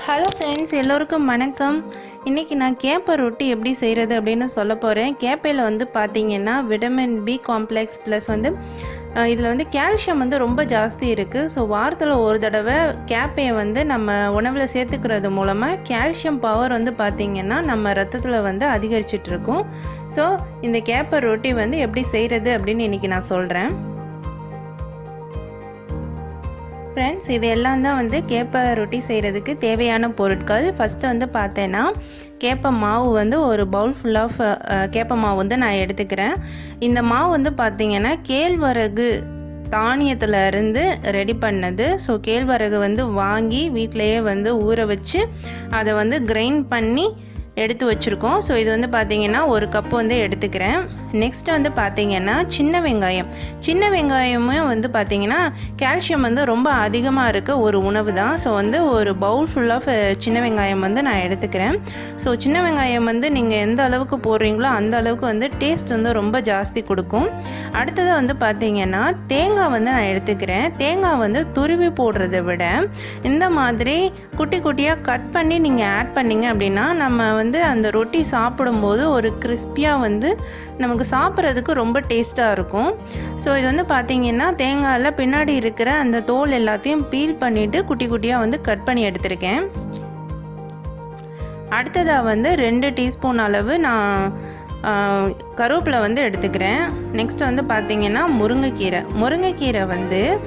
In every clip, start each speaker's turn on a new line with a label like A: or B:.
A: Hello friends, எல்லோருக்கும் வணக்கம். இன்றைக்கி நான் கேப்பை ரொட்டி எப்படி செய்கிறது அப்படின்னு சொல்ல போகிறேன். கேப்பையில் பார்த்திங்கன்னா விட்டமின் பி காம்ப்ளெக்ஸ் ப்ளஸ் இதில் கால்சியம் ரொம்ப ஜாஸ்தி இருக்குது. ஸோ வாரத்தில் ஒரு தடவை கேப்பையை நம்ம உணவில் சேர்த்துக்கிறது மூலமாக கால்சியம் பவர் பார்த்திங்கன்னா நம்ம ரத்தத்தில் அதிகரிச்சிட்ருக்கும். ஸோ இந்த கேப்பை ரொட்டி எப்படி செய்கிறது அப்படின்னு இன்றைக்கி நான் சொல்கிறேன். ஃப்ரெண்ட்ஸ், இது எல்லாம் தான் கேப்பை ரொட்டி செய்கிறதுக்கு தேவையான பொருட்கள். ஃபஸ்ட்டு பார்த்தேன்னா கேப்பை மாவு ஒரு பவுல் ஃபுல் ஆஃப் கேப்பை மாவு நான் எடுத்துக்கிறேன். இந்த மாவு பார்த்திங்கன்னா கேழ்வரகு தானியத்தில் இருந்து ரெடி பண்ணது. ஸோ கேழ்வரகு வாங்கி வீட்டிலையே ஊற வச்சு அதை கிரைண்ட் பண்ணி எடுத்து வச்சுருக்கோம். ஸோ இது பார்த்திங்கன்னா ஒரு கப்பு எடுத்துக்கிறேன். நெக்ஸ்ட் பார்த்திங்கன்னா சின்ன வெங்காயமும் பார்த்திங்கன்னா கால்சியம் ரொம்ப அதிகமாக இருக்க ஒரு உணவு தான். ஸோ ஒரு பவுல் ஃபுல் ஆஃப் சின்ன வெங்காயம் நான் எடுத்துக்கிறேன். ஸோ சின்ன வெங்காயம் நீங்கள் எந்த அளவுக்கு போடுறீங்களோ அந்த அளவுக்கு டேஸ்ட் ரொம்ப ஜாஸ்தி கொடுக்கும். அடுத்தது பார்த்திங்கன்னா தேங்காய் நான் எடுத்துக்கிறேன். தேங்காய் துருவி போடுறதை விட இந்த மாதிரி குட்டி குட்டியாக கட் பண்ணி நீங்கள் ஆட் பண்ணிங்க அப்படின்னா நம்ம அந்த ரொட்டி சாப்பிடும்போது ஒரு கிறிஸ்பியாக நமக்கு சாப்பிட்றதுக்கு ரொம்ப டேஸ்ட்டாக இருக்கும். ஸோ இது பார்த்திங்கன்னா தேங்காயில் பின்னாடி இருக்கிற அந்த தோல் எல்லாத்தையும் பீல் பண்ணிவிட்டு குட்டி குட்டியாக கட் பண்ணி எடுத்திருக்கேன். அடுத்ததாக 2 டீஸ்பூன் அளவு நான் கருவேப்பிலை எடுத்துக்கிறேன். நெக்ஸ்ட் பார்த்திங்கன்னா முருங்கைக்கீரை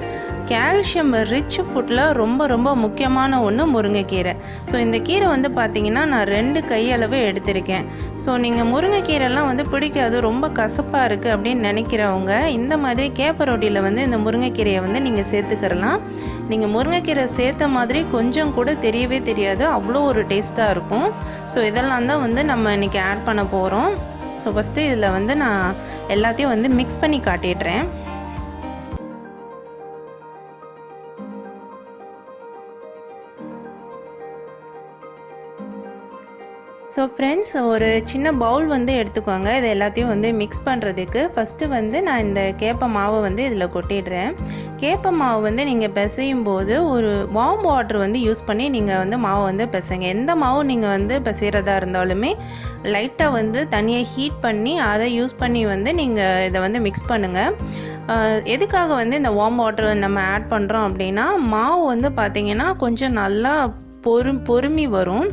A: கால்சியம் ரிச் ஃபுட்டில் ரொம்ப ரொம்ப முக்கியமான ஒன்று முருங்கைக்கீரை. ஸோ இந்த கீரை பார்த்திங்கன்னா நான் 2 கையளவு எடுத்திருக்கேன். ஸோ நீங்கள் முருங்கைக்கீரைலாம் பிடிக்காது, ரொம்ப கசப்பாக இருக்குது அப்படின்னு நினைக்கிறவங்க இந்த மாதிரி கேப்பை ரொட்டியில் இந்த முருங்கைக்கீரையை நீங்கள் சேர்த்துக்கிறலாம். நீங்கள் முருங்கைக்கீரை சேர்த்த மாதிரி கொஞ்சம் கூட தெரியவே தெரியாது, அவ்வளோ ஒரு டேஸ்ட்டாக இருக்கும். ஸோ இதெல்லாம் தான் நம்ம இன்றைக்கி ஆட் பண்ண போகிறோம். ஸோ ஃபஸ்ட்டு இதில் நான் எல்லாத்தையும் மிக்ஸ் பண்ணி காட்டிடுறேன். ஸோ ஃப்ரெண்ட்ஸ், ஒரு சின்ன பவுல் எடுத்துக்கோங்க. இது எல்லாத்தையும் மிக்ஸ் பண்ணுறதுக்கு. ஃபஸ்ட்டு நான் இந்த கேப்பை மாவை இதில் கொட்டிடுறேன். கேப்பை மாவு நீங்கள் பிசையும் போது ஒரு வார்ம் வாட்டர் யூஸ் பண்ணி நீங்கள் மாவு பிசைங்க. எந்த மாவு நீங்கள் பிசைகிறதா இருந்தாலுமே லைட்டாக தண்ணியை ஹீட் பண்ணி அதை யூஸ் பண்ணி நீங்கள் இதை மிக்ஸ் பண்ணுங்கள். எதுக்காக இந்த வார்ம் வாட்டர் நம்ம ஆட் பண்ணுறோம் அப்படின்னா மாவு பார்த்திங்கன்னா கொஞ்சம் நல்லா பொறுமி வரும்.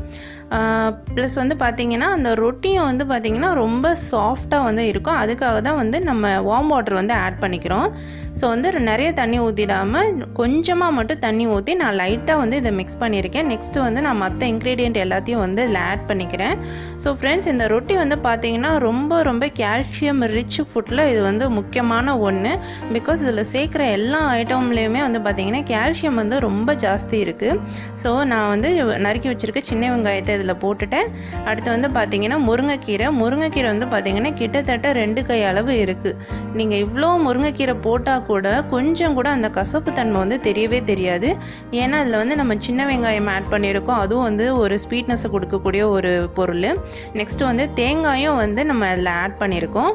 A: ப்ளஸ் பார்த்திங்கன்னா அந்த ரொட்டியும் பார்த்திங்கன்னா ரொம்ப சாஃப்டாக இருக்கும். அதுக்காக தான் நம்ம வார்ம் வாட்டர் ஆட் பண்ணிக்கிறோம். ஸோ நிறைய தண்ணி ஊற்றிடாமல் கொஞ்சமாக மட்டும் தண்ணி ஊற்றி நான் லைட்டாக இதை மிக்ஸ் பண்ணியிருக்கேன். நெக்ஸ்ட்டு நான் மற்ற இன்க்ரீடியண்ட் எல்லாத்தையும் இதில் ஆட் பண்ணிக்கிறேன். ஸோ ஃப்ரெண்ட்ஸ், இந்த ரொட்டி பார்த்திங்கன்னா ரொம்ப ரொம்ப கால்சியம் ரிச் ஃபுட்டில் இது முக்கியமான ஒன்று. பிகாஸ் இதில் சேர்க்குற எல்லா ஐட்டம்லேயுமே பார்த்திங்கன்னா கால்சியம் ரொம்ப ஜாஸ்தி இருக்குது. ஸோ நான் நறுக்கி வச்சுருக்க சின்ன வெங்காயத்தை இதில் போட்டுட்டேன். அடுத்து பார்த்திங்கன்னா முருங்கைக்கீரை பார்த்திங்கன்னா கிட்டத்தட்ட 2 கை அளவு இருக்குது. நீங்கள் இவ்வளோ முருங்கைக்கீரை போட்டால் கூட கொஞ்சம் கூட அந்த கசப்பு தன்மை தெரியவே தெரியாது. ஏன்னா அதில் நம்ம சின்ன வெங்காயம் ஆட் பண்ணியிருக்கோம். அதுவும் ஒரு ஸ்வீட்னஸை கொடுக்கக்கூடிய ஒரு பொருள். நெக்ஸ்ட்டு தேங்காயும் நம்ம அதில் ஆட் பண்ணியிருக்கோம்.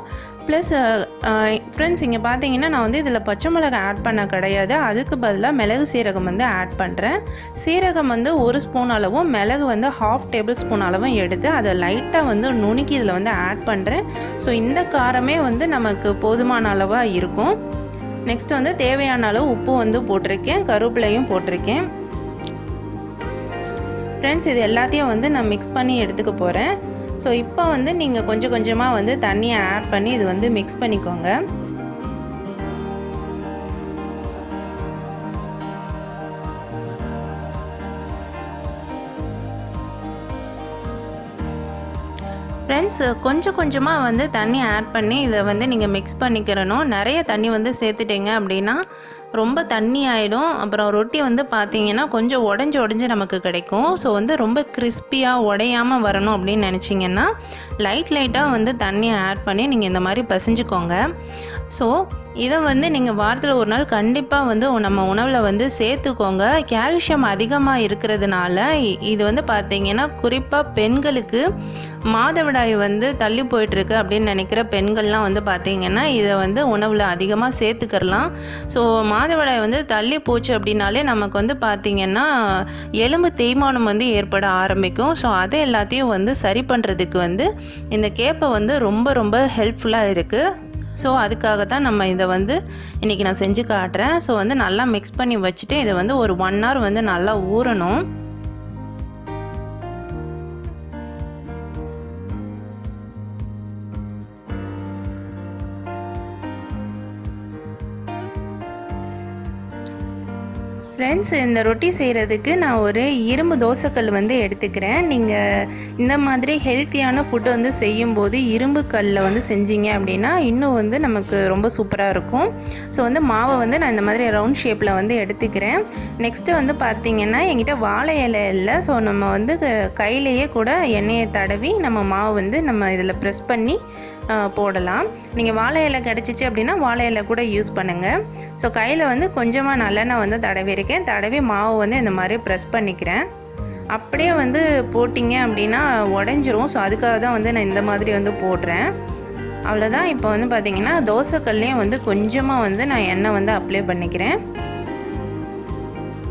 A: ப்ளஸ் ஃப்ரெண்ட்ஸ், இங்கே பார்த்தீங்கன்னா நான் இதில் பச்சை மிளகாய் ஆட் பண்ண கிடையாது. அதுக்கு பதிலாக மிளகு சீரகம் ஆட் பண்ணுறேன். சீரகம் 1 ஸ்பூன் அளவும் மிளகு 1/2 டேபிள் ஸ்பூன் அளவும் எடுத்து அதை லைட்டாக நுணுக்கி இதில் ஆட் பண்ணுறேன். ஸோ இந்த காரமே நமக்கு போதுமான அளவாக இருக்கும். நெக்ஸ்ட் தேவையான அளவு உப்பு போட்டிருக்கேன், கருவேப்பிலையும் போட்டிருக்கேன். ஃப்ரெண்ட்ஸ், இது எல்லாத்தையும் நான் மிக்ஸ் பண்ணி எடுத்துக்க போகிறேன். ஸோ இப்போ நீங்கள் கொஞ்சம் கொஞ்சமாக தண்ணியை ஆட் பண்ணி இது மிக்ஸ் பண்ணிக்கோங்க. ஃப்ரெண்ட்ஸ், கொஞ்சம் கொஞ்சமாக தண்ணி ஆட் பண்ணி இதை நீங்கள் மிக்ஸ் பண்ணிக்கிறணும். நிறைய தண்ணி சேர்த்துட்டிங்க அப்படின்னா ரொம்ப தண்ணி ஆகிடும். அப்புறம் ரொட்டி பார்த்திங்கன்னா கொஞ்சம் உடஞ்சி நமக்கு கிடைக்கும். ஸோ ரொம்ப கிறிஸ்பியாக உடையாமல் வரணும் அப்படின்னு நினச்சிங்கன்னா லைட்டாக தண்ணியை ஆட் பண்ணி நீங்கள் இந்த மாதிரி பசைஞ்சுக்கோங்க. ஸோ இதை வந்து நீங்கள் வாரத்தில் ஒரு நாள் கண்டிப்பாக வந்து நம்ம உணவில் வந்து சேர்த்துக்கோங்க. கால்சியம் அதிகமாக இருக்கிறதுனால இது வந்து பார்த்திங்கன்னா குறிப்பாக பெண்களுக்கு மாதவிடாய் வந்து தள்ளி போயிட்டுருக்கு அப்படின்னு நினைக்கிற பெண்கள்லாம் வந்து பார்த்திங்கன்னா இதை வந்து உணவில் அதிகமாக சேர்த்துக்கிறலாம். ஸோ மாதவிடாய் வந்து தள்ளி போச்சு அப்படின்னாலே நமக்கு வந்து பார்த்திங்கன்னா எலும்பு தேய்மானம் வந்து ஏற்பட ஆரம்பிக்கும். ஸோ அதை எல்லாத்தையும் வந்து சரி பண்ணுறதுக்கு வந்து இந்த கேப்பை வந்து ரொம்ப ரொம்ப ஹெல்ப்ஃபுல்லாக இருக்குது. ஸோ அதுக்காக தான் நம்ம இதை வந்து இன்றைக்கி நான் செஞ்சு காட்டுறேன். ஸோ வந்து நல்லா மிக்ஸ் பண்ணி வச்சுட்டு இதை வந்து ஒரு 1 hour வந்து நல்லா ஊறணும். ஃப்ரெண்ட்ஸ், இந்த ரொட்டி செய்கிறதுக்கு நான் ஒரு இரும்பு தோசைக்கல் வந்து எடுத்துக்கிறேன். நீங்கள் இந்த மாதிரி ஹெல்த்தியான ஃபுட்டு வந்து செய்யும்போது இரும்பு கல்லில் வந்து செஞ்சீங்க அப்படின்னா இன்னும் வந்து நமக்கு ரொம்ப சூப்பராக இருக்கும். ஸோ வந்து மாவை வந்து நான் இந்த மாதிரி ரவுண்ட் ஷேப்பில் வந்து எடுத்துக்கிறேன். நெக்ஸ்ட்டு வந்து பார்த்திங்கன்னா என்கிட்ட வாழை இலை இல்லை. ஸோ நம்ம வந்து கையிலேயே கூட எண்ணெயை தடவி நம்ம மாவு வந்து நம்ம இதில் ப்ரெஸ் பண்ணி போடலாம். நீங்கள் வாழை இலை கிடச்சிச்சு அப்படின்னா வாழை இலை கூட யூஸ் பண்ணுங்கள். ஸோ கையில் வந்து கொஞ்சமாக நல்லெண்ணெய் வந்து தடவிருக்கேன். தடவி மாவு வந்து இந்த மாதிரி ப்ரெஸ் பண்ணிக்கிறேன். அப்படியே வந்து போட்டிங்க அப்படின்னா உடஞ்சிரும். ஸோ அதுக்காக தான் வந்து நான் இந்த மாதிரி வந்து போடுறேன். அவ்வளோதான். இப்போ வந்து பார்த்திங்கன்னா தோசைக்கல்லையும் வந்து கொஞ்சமாக வந்து நான் எண்ணெய் வந்து அப்ளை பண்ணிக்கிறேன்.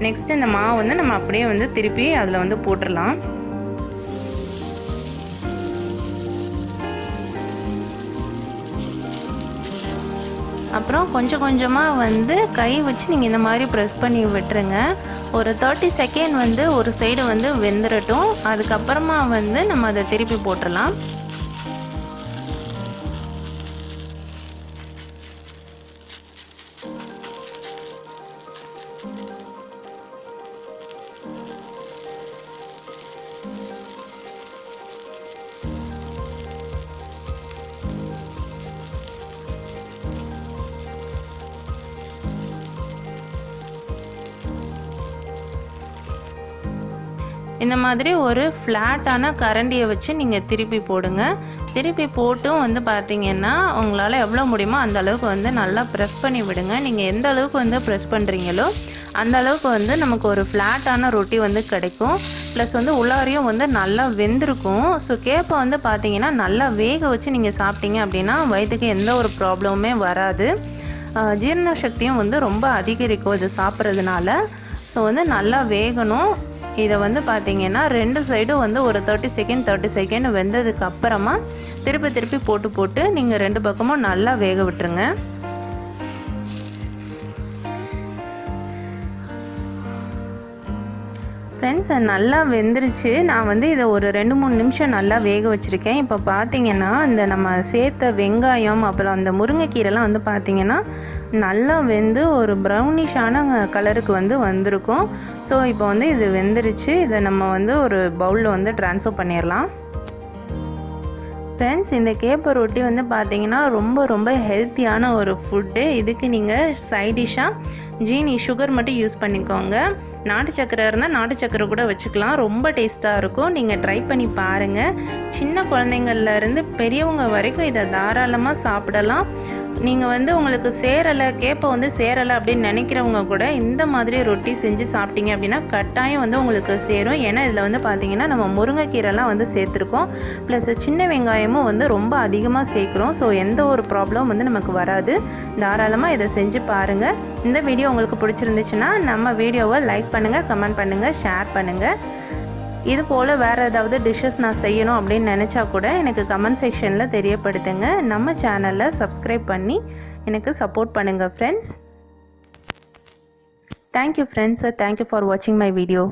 A: நெக்ஸ்ட்டு இந்த மாவு வந்து நம்ம அப்படியே வந்து திருப்பி அதில் வந்து போட்டுடலாம். அப்புறம் கொஞ்சம் கொஞ்சமாக வந்து கை வச்சு நீங்கள் இந்த மாதிரி ப்ரெஸ் பண்ணி விட்டுருங்க. ஒரு 30 செகண்ட் வந்து ஒரு சைடு வந்து வெந்துடட்டும். அதுக்கப்புறமா வந்து நம்ம அதை திருப்பி போட்டுடலாம். இந்த மாதிரி ஒரு ஃப்ளாட்டான கரண்டியை வச்சு நீங்கள் திருப்பி போடுங்க. திருப்பி போட்டும் வந்து பார்த்திங்கன்னா உங்களால் எவ்வளோ முடியுமோ அந்த அளவுக்கு வந்து நல்லா ப்ரெஸ் பண்ணி விடுங்க. நீங்கள் எந்த அளவுக்கு வந்து ப்ரெஸ் பண்ணுறீங்களோ அந்த அளவுக்கு வந்து நமக்கு ஒரு ஃப்ளாட்டான ரொட்டி வந்து கிடைக்கும். ப்ளஸ் வந்து உள்ளாரையும் வந்து நல்லா வெந்திருக்கும். ஸோ கேப்பை வந்து பார்த்திங்கன்னா நல்லா வேக வச்சு நீங்கள் சாப்பிட்டீங்க அப்படின்னா வயிற்றுக்கு எந்த ஒரு ப்ராப்ளமுமே வராது. ஜீரண சக்தியும் வந்து ரொம்ப அதிகரிக்கும் இது சாப்பிட்றதுனால. ஸோ வந்து நல்லா வேகணும். இதை வந்து பார்த்திங்கன்னா 2 சைடும் வந்து ஒரு 30 செகண்ட் வெந்ததுக்கு அப்புறமா திருப்பி போட்டு நீங்கள் 2 பக்கமும் நல்லா வேக விட்டுருங்க. ஃப்ரெண்ட்ஸ், நல்லா வெந்துருச்சு. நான் வந்து இதை ஒரு 2-3 நிமிஷம் நல்லா வேக வச்சுருக்கேன். இப்போ பார்த்திங்கன்னா இந்த நம்ம சேர்த்த வெங்காயம் அப்புறம் அந்த முருங்கைக்கீரைலாம் வந்து பார்த்திங்கன்னா நல்லா வெந்து ஒரு ப்ரௌனிஷான கலருக்கு வந்து வந்திருக்கும். ஸோ இப்போ வந்து இது வெந்துருச்சு. இதை நம்ம வந்து ஒரு பவுலில் வந்து ட்ரான்ஸ்ஃபர் பண்ணிடலாம். ஃப்ரெண்ட்ஸ், இந்த கேப்பை ரொட்டி வந்து பார்த்திங்கன்னா ரொம்ப ரொம்ப ஹெல்த்தியான ஒரு ஃபுட்டு. இதுக்கு நீங்கள் சைடிஷ்ஷாக ஜீனி சுகர் மட்டும் யூஸ் பண்ணிக்கோங்க. நாட்டு சக்கரை இருந்தால் நாட்டு சக்கரை கூட வச்சுக்கலாம். ரொம்ப டேஸ்ட்டாக இருக்கும். நீங்கள் ட்ரை பண்ணி பாருங்கள். சின்ன குழந்தைங்கள்லேருந்து பெரியவங்க வரைக்கும் இதை தாராளமாக சாப்பிடலாம். நீங்கள் வந்து உங்களுக்கு சேரலை, கேப்பை வந்து சேரலை அப்படின்னு நினைக்கிறவங்க கூட இந்த மாதிரி ரொட்டி செஞ்சு சாப்பிட்டீங்க அப்படின்னா கட்டாயம் வந்து உங்களுக்கு சேரும். ஏன்னா இதில் வந்து பார்த்திங்கன்னா நம்ம முருங்கைக்கீரைலாம் வந்து சேர்த்துருக்கோம். ப்ளஸ் சின்ன வெங்காயமும் வந்து ரொம்ப அதிகமாக சேர்க்குறோம். ஸோ எந்த ஒரு ப்ராப்ளம் வந்து நமக்கு வராது. தாராளமாக இதை செஞ்சு பாருங்கள். இந்த வீடியோ உங்களுக்கு பிடிச்சிருந்துச்சுன்னா நம்ம வீடியோவை லைக் பண்ணுங்கள், கமெண்ட் பண்ணுங்கள், ஷேர் பண்ணுங்கள். இது போல் வேறு ஏதாவது டிஷ்ஷஸ் நான் செய்யணும் அப்படின்னு நினச்சா கூட எனக்கு கமெண்ட் செக்ஷனில் தெரியப்படுத்துங்க. நம்ம சேனலை சப்ஸ்கிரைப் பண்ணி எனக்கு சப்போர்ட் பண்ணுங்கள் friends. Thank you friends. Thank you for வாட்சிங் மை வீடியோ.